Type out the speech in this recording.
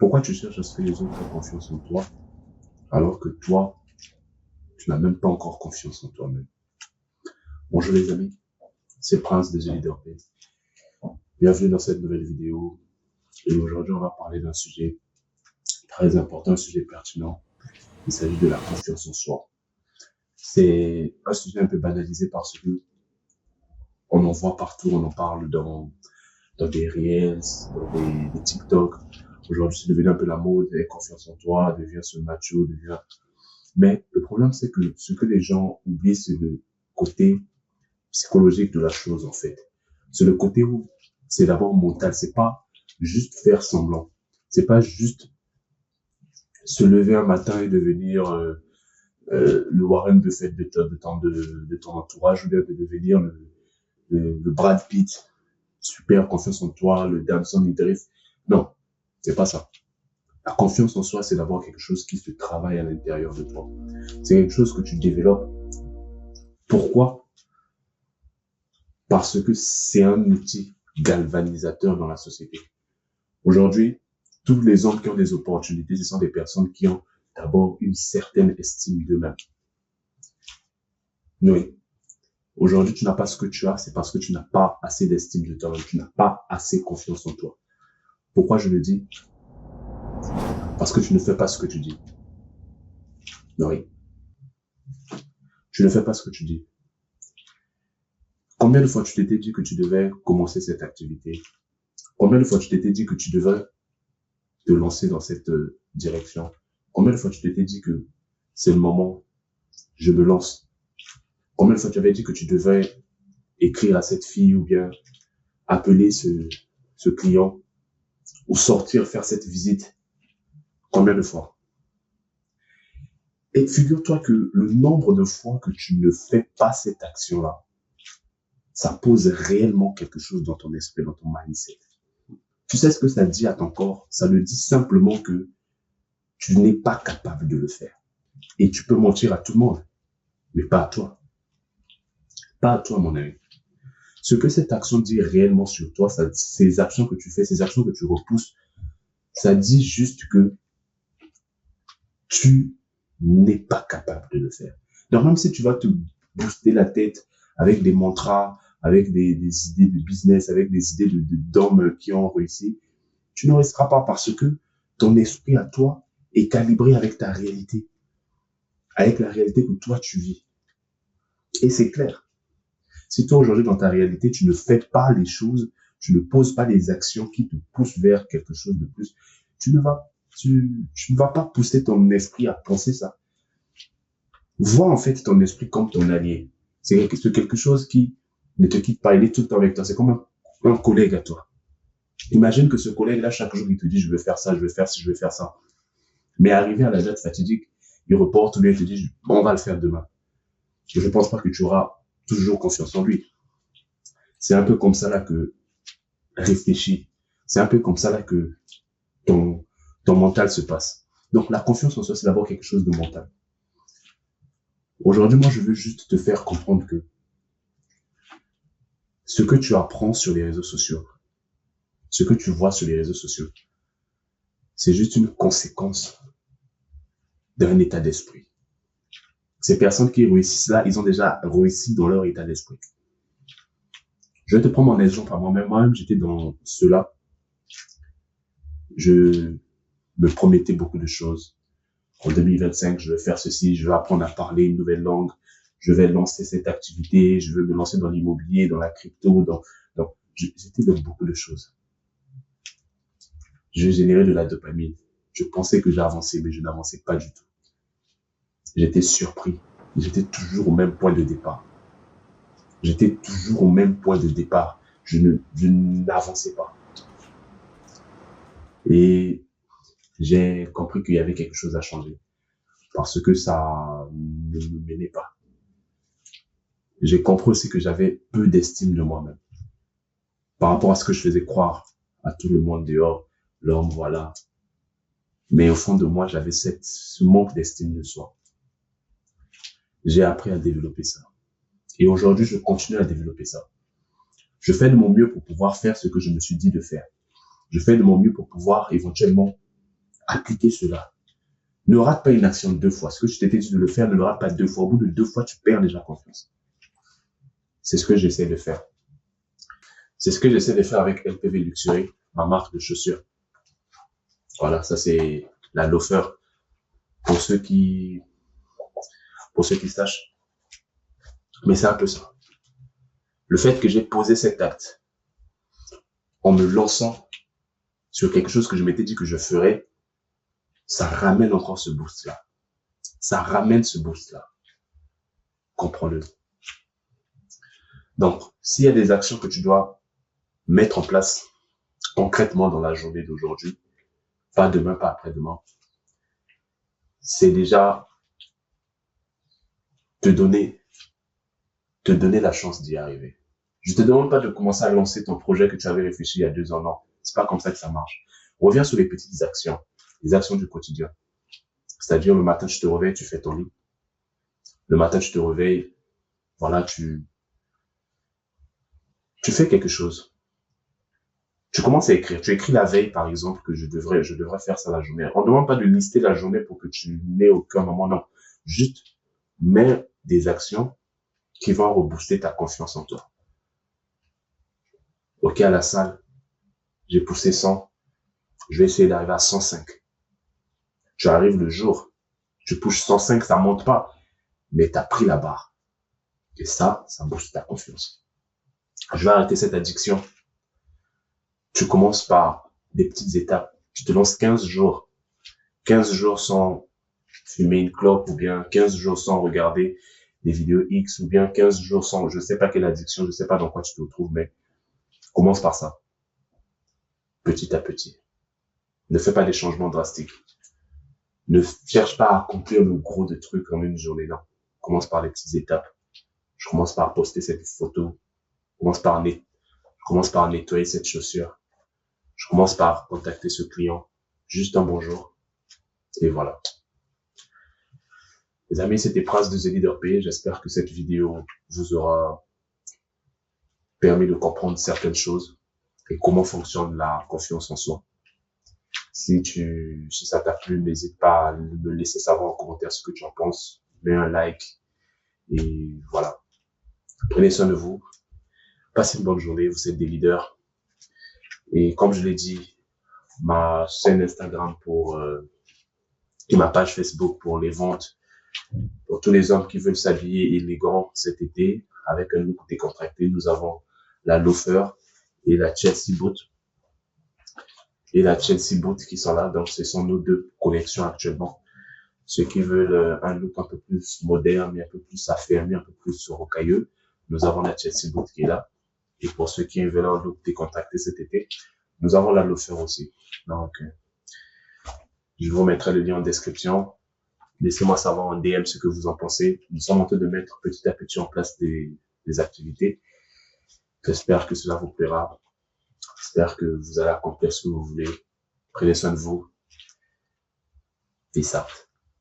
Pourquoi tu cherches à ce que les autres aient confiance en toi alors que toi, tu n'as même pas encore confiance en toi-même? Bonjour les amis, c'est Prince des Leader P. Bienvenue dans cette nouvelle vidéo. Et aujourd'hui, on va parler d'un sujet très important, un sujet pertinent. Il s'agit de la confiance en soi. C'est un sujet un peu banalisé parce que on en voit partout, on en parle dans des Reels, dans des TikTok. Aujourd'hui, c'est devenu un peu la mode, et confiance en toi, devient ce macho, devient... Mais le problème, c'est que ce que les gens oublient, c'est le côté psychologique de la chose, en fait. C'est le côté où c'est d'abord mental, c'est pas juste faire semblant. C'est pas juste se lever un matin et devenir le Warren Buffett de ton entourage, ou bien de devenir le Brad Pitt, super confiance en toi, le Damson Idris. Non, c'est pas ça. La confiance en soi, c'est d'abord quelque chose qui se travaille à l'intérieur de toi. C'est quelque chose que tu développes. Pourquoi? Parce que c'est un outil galvanisateur dans la société. Aujourd'hui, tous les hommes qui ont des opportunités, ce sont des personnes qui ont d'abord une certaine estime d'eux-mêmes. Oui. Aujourd'hui, tu n'as pas ce que tu as, c'est parce que tu n'as pas assez d'estime de toi-même, tu n'as pas assez confiance en toi. Pourquoi je le dis? Parce que tu ne fais pas ce que tu dis. Oui. Tu ne fais pas ce que tu dis. Combien de fois tu t'étais dit que tu devais commencer cette activité? Combien de fois tu t'étais dit que tu devais te lancer dans cette direction? Combien de fois tu t'étais dit que c'est le moment, je me lance? Combien de fois tu avais dit que tu devais écrire à cette fille ou bien appeler ce client ou sortir faire cette visite? Combien de fois? Et figure-toi que le nombre de fois que tu ne fais pas cette action-là, ça pose réellement quelque chose dans ton esprit, dans ton mindset. Tu sais ce que ça dit à ton corps? Ça le dit simplement que tu n'es pas capable de le faire. Et tu peux mentir à tout le monde, mais pas à toi. Pas à toi, mon ami. Ce que cette action dit réellement sur toi, ces actions que tu fais, ces actions que tu repousses, ça dit juste que tu n'es pas capable de le faire. Donc même si tu vas te booster la tête avec des mantras, avec des idées de business, avec des idées d'hommes qui ont réussi, tu ne réussiras pas parce que ton esprit à toi est calibré avec ta réalité, avec la réalité que toi tu vis. Et c'est clair. Si toi aujourd'hui dans ta réalité, tu ne fais pas les choses, tu ne poses pas les actions qui te poussent vers quelque chose de plus, tu ne vas pas pousser ton esprit à penser ça. Vois en fait ton esprit comme ton allié. C'est quelque chose qui ne te quitte pas, il est tout le temps avec toi. C'est comme un collègue à toi. Imagine que ce collègue-là, chaque jour, il te dit, je veux faire ça, je veux faire ci, je veux faire ça. Mais arrivé à la date fatidique, il reporte ou bien il te dit, on va le faire demain. Je ne pense pas que tu auras toujours confiance en lui. C'est un peu comme ça là que réfléchis. C'est un peu comme ça là que ton mental se passe. Donc la confiance en soi, c'est d'abord quelque chose de mental. Aujourd'hui, moi, je veux juste te faire comprendre que ce que tu apprends sur les réseaux sociaux, ce que tu vois sur les réseaux sociaux, c'est juste une conséquence d'un état d'esprit. Ces personnes qui réussissent là, ils ont déjà réussi dans leur état d'esprit. Je vais te prendre mon exemple à moi-même. Moi-même, j'étais dans cela. Je me promettais beaucoup de choses. En 2025, je vais faire ceci, je vais apprendre à parler une nouvelle langue, je vais lancer cette activité, je veux me lancer dans l'immobilier, dans la crypto, j'étais dans beaucoup de choses. Je générais de la dopamine. Je pensais que j'avançais, mais je n'avançais pas du tout. J'étais surpris. J'étais toujours au même point de départ. J'étais toujours au même point de départ. Je n'avançais pas. Et j'ai compris qu'il y avait quelque chose à changer. Parce que ça ne me menait pas. J'ai compris aussi que j'avais peu d'estime de moi-même. Par rapport à ce que je faisais croire à tout le monde dehors, l'homme, voilà. Mais au fond de moi, j'avais ce manque d'estime de soi. J'ai appris à développer ça. Et aujourd'hui, je continue à développer ça. Je fais de mon mieux pour pouvoir faire ce que je me suis dit de faire. Je fais de mon mieux pour pouvoir éventuellement appliquez cela. Ne rate pas une action 2 fois. Ce que je t'étais dit de le faire, ne le rate pas 2 fois. Au bout de 2 fois, tu perds déjà confiance. C'est ce que j'essaie de faire. C'est ce que j'essaie de faire avec LPV Luxury, ma marque de chaussures. Voilà, ça c'est la loafer. Pour ceux qui sachent. Mais c'est un peu ça. Le fait que j'ai posé cet acte en me lançant sur quelque chose que je m'étais dit que je ferais, ça ramène encore ce boost-là. Ça ramène ce boost-là. Comprends-le. Donc, s'il y a des actions que tu dois mettre en place concrètement dans la journée d'aujourd'hui, pas demain, pas après-demain, c'est déjà te donner la chance d'y arriver. Je te demande pas de commencer à lancer ton projet que tu avais réfléchi il y a 2 ans, non. C'est pas comme ça que ça marche. Reviens sur les petites actions, les actions du quotidien. C'est-à-dire, le matin, tu te réveilles, tu fais ton lit. Le matin, tu te réveilles, voilà, tu fais quelque chose. Tu commences à écrire. Tu écris la veille, par exemple, que je devrais faire ça la journée. On ne demande pas de lister la journée pour que tu n'aies aucun moment, non. Juste, mets des actions qui vont rebooster ta confiance en toi. Ok, à la salle, j'ai poussé 100. Je vais essayer d'arriver à 105. Tu arrives le jour, tu pousses 105, ça monte pas, mais tu as pris la barre. Et ça booste ta confiance. Je vais arrêter cette addiction. Tu commences par des petites étapes. Tu te lances 15 jours. 15 jours sans fumer une clope, ou bien 15 jours sans regarder des vidéos X, ou bien 15 jours sans, je sais pas quelle addiction, je sais pas dans quoi tu te retrouves, mais commence par ça. Petit à petit. Ne fais pas des changements drastiques. Ne cherche pas à accomplir le gros de trucs en une journée, non. Commence par les petites étapes. Je commence par poster cette photo. Je commence par nettoyer cette chaussure. Je commence par contacter ce client. Juste un bonjour. Et voilà. Les amis, c'était Prince de The Leader P. J'espère que cette vidéo vous aura permis de comprendre certaines choses et comment fonctionne la confiance en soi. Si ça t'a plu, n'hésite pas à me laisser savoir en commentaire ce que tu en penses. Mets un like. Et voilà. Prenez soin de vous. Passez une bonne journée. Vous êtes des leaders. Et comme je l'ai dit, ma chaîne Instagram et ma page Facebook pour les ventes, pour tous les hommes qui veulent s'habiller élégant cet été, avec un look décontracté, nous avons la loafer et la Chelsea boot. Qui sont là. Donc, ce sont nos 2 collections actuellement. Ceux qui veulent un look un peu plus moderne, un peu plus affermi, un peu plus rocailleux, nous avons la Chelsea boot qui est là. Et pour ceux qui veulent un look décontracté cet été, nous avons la loafer aussi. Donc, je vous mettrai le lien en description. Laissez-moi savoir en DM ce que vous en pensez. Nous sommes en train de mettre petit à petit en place des activités. J'espère que cela vous plaira. J'espère que vous allez accomplir ce que vous voulez. Prenez soin de vous. Peace out.